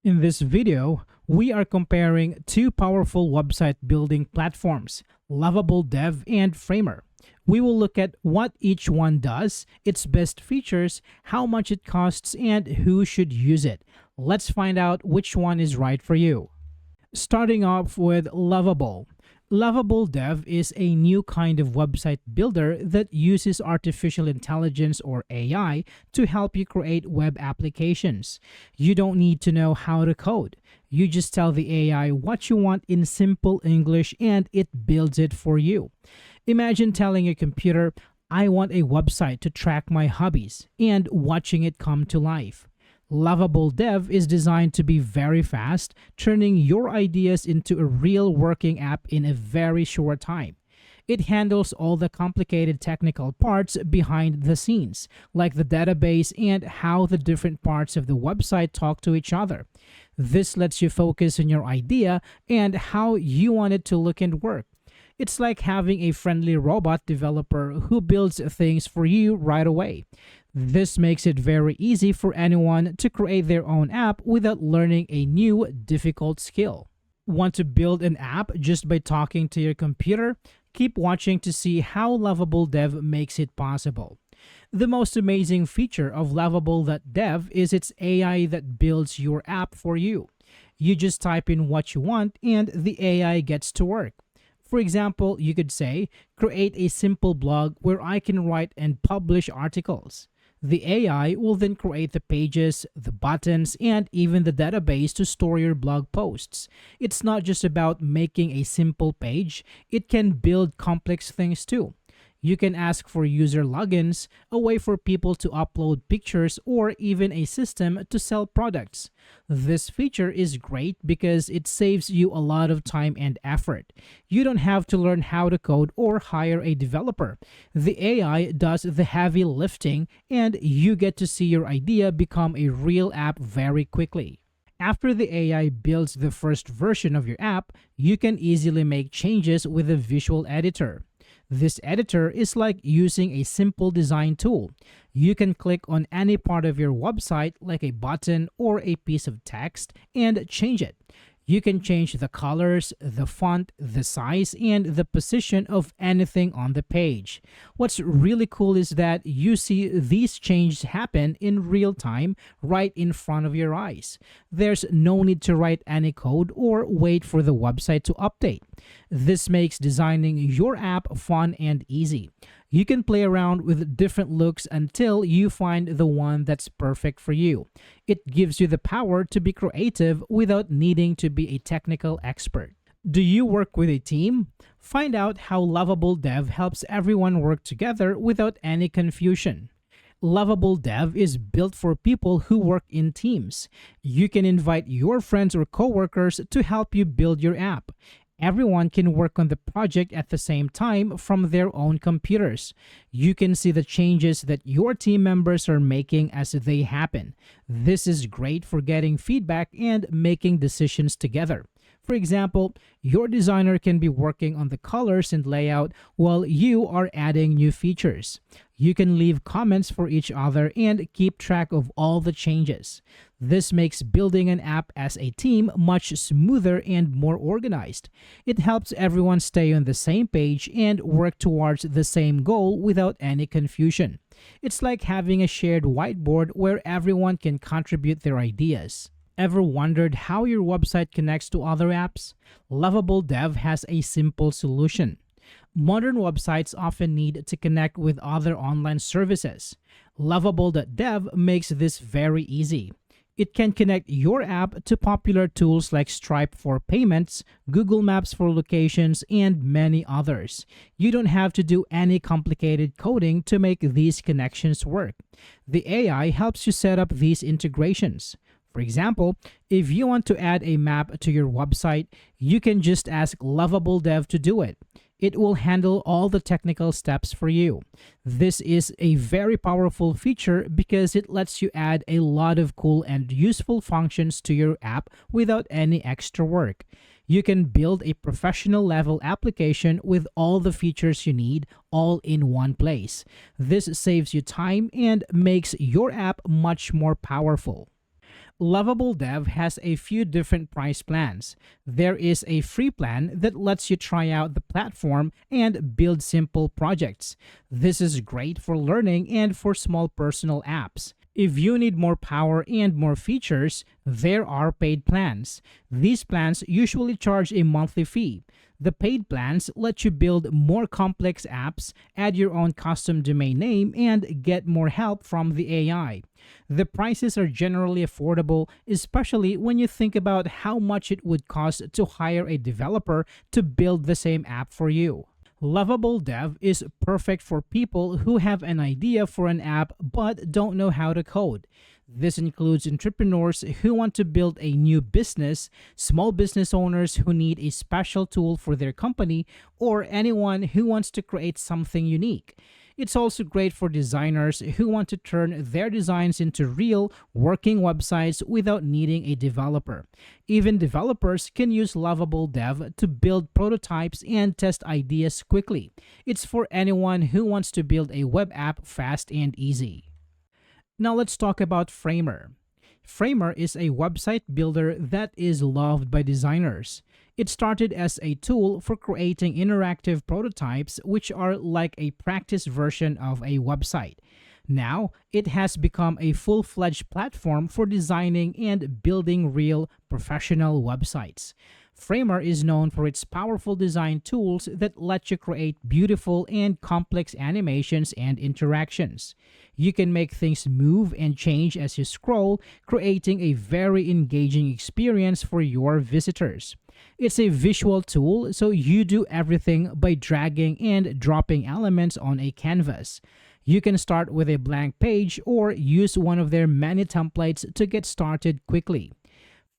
In this video, we are comparing two powerful website building platforms, Loveable Dev and Framer. We will look at what each one does, its best features, how much it costs, and who should use it. Let's find out which one is right for you. Starting off with Loveable. Loveable Dev is a new kind of website builder that uses artificial intelligence or AI to help you create web applications. You don't need to know how to code. You just tell the AI what you want in simple English and it builds it for you. Imagine telling your computer, I want a website to track my hobbies, and watching it come to life. Loveable Dev is designed to be very fast, turning your ideas into a real working app in a very short time. It handles all the complicated technical parts behind the scenes, like the database and how the different parts of the website talk to each other. This lets you focus on your idea and how you want it to look and work. It's like having a friendly robot developer who builds things for you right away. This makes it very easy for anyone to create their own app without learning a new, difficult skill. Want to build an app just by talking to your computer? Keep watching to see how Loveable Dev makes it possible. The most amazing feature of Loveable.dev is its AI that builds your app for you. You just type in what you want and the AI gets to work. For example, you could say, create a simple blog where I can write and publish articles. The AI will then create the pages, the buttons, and even the database to store your blog posts. It's not just about making a simple page, it can build complex things too. You can ask for user logins, a way for people to upload pictures, or even a system to sell products. This feature is great because it saves you a lot of time and effort. You don't have to learn how to code or hire a developer. The AI does the heavy lifting, and you get to see your idea become a real app very quickly. After the AI builds the first version of your app, you can easily make changes with a visual editor. This editor is like using a simple design tool. You can click on any part of your website, like a button or a piece of text, and change it. You can change the colors, the font, the size, and the position of anything on the page. What's really cool is that you see these changes happen in real time right in front of your eyes. There's no need to write any code or wait for the website to update. This makes designing your app fun and easy. You can play around with different looks until you find the one that's perfect for you. It gives you the power to be creative without needing to be a technical expert. Do you work with a team? Find out how Loveable Dev helps everyone work together without any confusion. Loveable Dev is built for people who work in teams. You can invite your friends or coworkers to help you build your app. Everyone can work on the project at the same time from their own computers. You can see the changes that your team members are making as they happen. This is great for getting feedback and making decisions together. For example, your designer can be working on the colors and layout while you are adding new features. You can leave comments for each other and keep track of all the changes. This makes building an app as a team much smoother and more organized. It helps everyone stay on the same page and work towards the same goal without any confusion. It's like having a shared whiteboard where everyone can contribute their ideas. Ever wondered how your website connects to other apps? Loveable Dev has a simple solution. Modern websites often need to connect with other online services. Loveable.dev makes this very easy. It can connect your app to popular tools like Stripe for payments, Google Maps for locations, and many others. You don't have to do any complicated coding to make these connections work. The AI helps you set up these integrations. For example, if you want to add a map to your website, you can just ask Loveable Dev to do it. It will handle all the technical steps for you. This is a very powerful feature because it lets you add a lot of cool and useful functions to your app without any extra work. You can build a professional level application with all the features you need all in one place. This saves you time and makes your app much more powerful. Loveable Dev has a few different price plans. There is a free plan that lets you try out the platform and build simple projects. This is great for learning and for small personal apps. If you need more power and more features, there are paid plans. These plans usually charge a monthly fee. The paid plans let you build more complex apps, add your own custom domain name, and get more help from the AI. The prices are generally affordable, especially when you think about how much it would cost to hire a developer to build the same app for you. Loveable Dev is perfect for people who have an idea for an app but don't know how to code. This includes entrepreneurs who want to build a new business, small business owners who need a special tool for their company, or anyone who wants to create something unique. It's also great for designers who want to turn their designs into real, working websites without needing a developer. Even developers can use Loveable Dev to build prototypes and test ideas quickly. It's for anyone who wants to build a web app fast and easy. Now let's talk about Framer. Framer is a website builder that is loved by designers. It started as a tool for creating interactive prototypes, which are like a practice version of a website. Now, it has become a full-fledged platform for designing and building real professional websites. Framer is known for its powerful design tools that let you create beautiful and complex animations and interactions. You can make things move and change as you scroll, creating a very engaging experience for your visitors. It's a visual tool, so you do everything by dragging and dropping elements on a canvas. You can start with a blank page or use one of their many templates to get started quickly.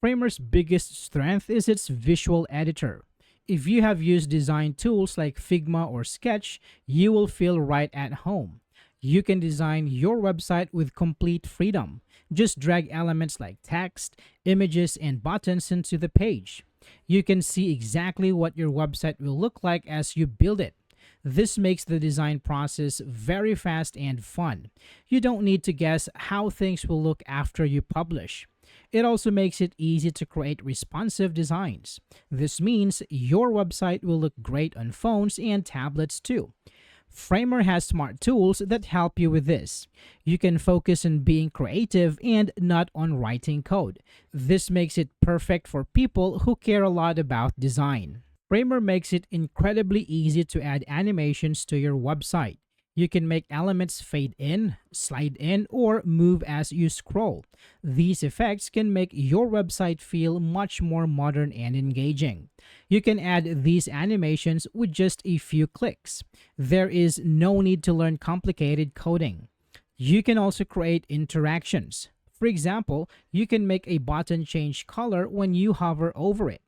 Framer's biggest strength is its visual editor. If you have used design tools like Figma or Sketch, you will feel right at home. You can design your website with complete freedom. Just drag elements like text, images, and buttons into the page. You can see exactly what your website will look like as you build it. This makes the design process very fast and fun. You don't need to guess how things will look after you publish. It also makes it easy to create responsive designs. This means your website will look great on phones and tablets too. Framer has smart tools that help you with this. You can focus on being creative and not on writing code. This makes it perfect for people who care a lot about design. Framer makes it incredibly easy to add animations to your website. You can make elements fade in, slide in, or move as you scroll. These effects can make your website feel much more modern and engaging. You can add these animations with just a few clicks. There is no need to learn complicated coding. You can also create interactions. For example, you can make a button change color when you hover over it.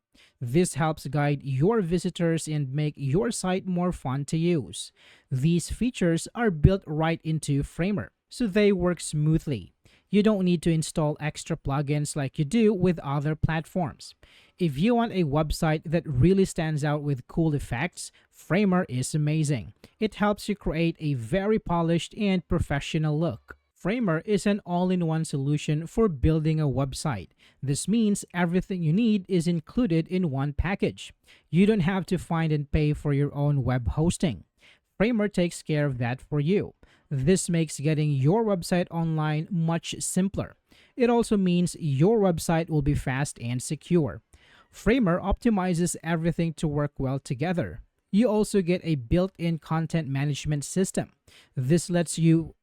This helps guide your visitors and make your site more fun to use. These features are built right into Framer, so they work smoothly. You don't need to install extra plugins like you do with other platforms. If you want a website that really stands out with cool effects, Framer is amazing. It helps you create a very polished and professional look. Framer is an all-in-one solution for building a website. This means everything you need is included in one package. You don't have to find and pay for your own web hosting. Framer takes care of that for you. This makes getting your website online much simpler. It also means your website will be fast and secure. Framer optimizes everything to work well together. You also get a built-in content management system. This lets you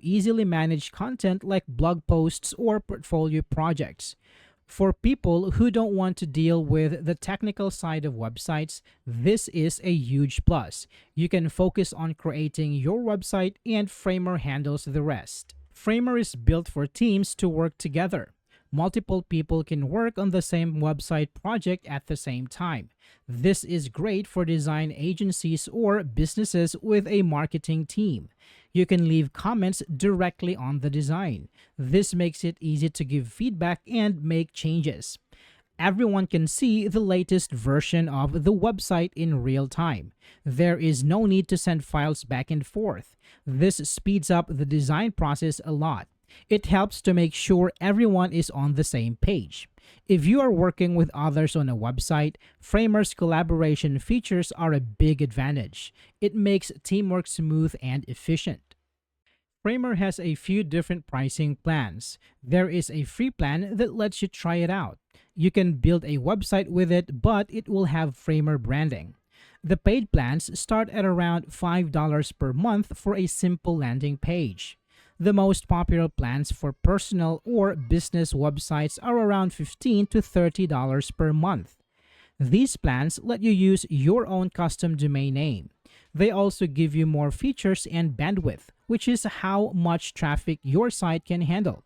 easily manage content like blog posts or portfolio projects. For people who don't want to deal with the technical side of websites, this is a huge plus. You can focus on creating your website and Framer handles the rest. Framer is built for teams to work together. Multiple people can work on the same website project at the same time. This is great for design agencies or businesses with a marketing team. You can leave comments directly on the design. This makes it easy to give feedback and make changes. Everyone can see the latest version of the website in real time. There is no need to send files back and forth. This speeds up the design process a lot. It helps to make sure everyone is on the same page. If you are working with others on a website, Framer's collaboration features are a big advantage. It makes teamwork smooth and efficient. Framer has a few different pricing plans. There is a free plan that lets you try it out. You can build a website with it, but it will have Framer branding. The paid plans start at around $5 per month for a simple landing page. The most popular plans for personal or business websites are around $15 to $30 per month. These plans let you use your own custom domain name. They also give you more features and bandwidth, which is how much traffic your site can handle.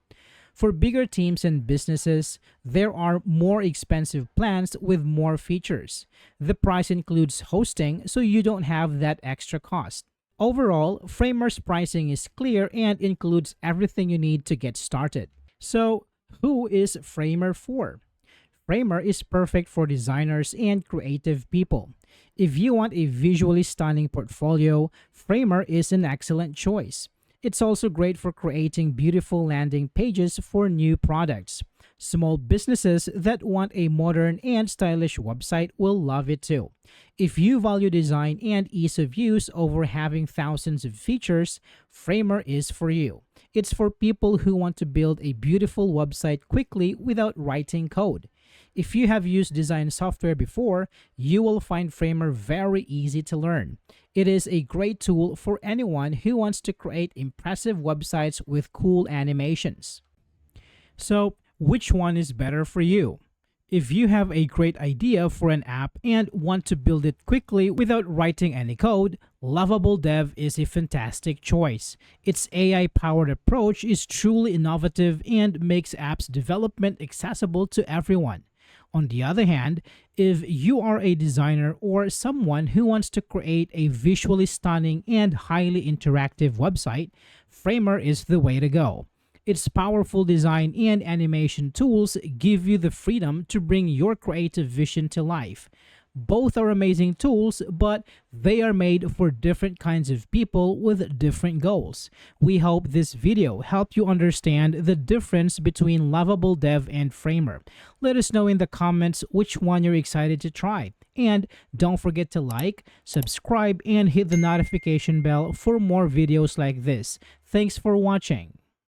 For bigger teams and businesses, there are more expensive plans with more features. The price includes hosting, so you don't have that extra cost. Overall, Framer's pricing is clear and includes everything you need to get started. So, who is Framer for? Framer is perfect for designers and creative people. If you want a visually stunning portfolio, Framer is an excellent choice. It's also great for creating beautiful landing pages for new products. Small businesses that want a modern and stylish website will love it too. If you value design and ease of use over having thousands of features, Framer is for you. It's for people who want to build a beautiful website quickly without writing code. If you have used design software before, you will find Framer very easy to learn. It is a great tool for anyone who wants to create impressive websites with cool animations. So, which one is better for you? If you have a great idea for an app and want to build it quickly without writing any code, Loveable Dev is a fantastic choice. Its AI-powered approach is truly innovative and makes apps development accessible to everyone. On the other hand, if you are a designer or someone who wants to create a visually stunning and highly interactive website, Framer is the way to go. Its powerful design and animation tools give you the freedom to bring your creative vision to life. Both are amazing tools, but they are made for different kinds of people with different goals. We hope this video helped you understand the difference between Loveable Dev and Framer. Let us know in the comments which one you're excited to try. And don't forget to like, subscribe, and hit the notification bell for more videos like this. Thanks for watching.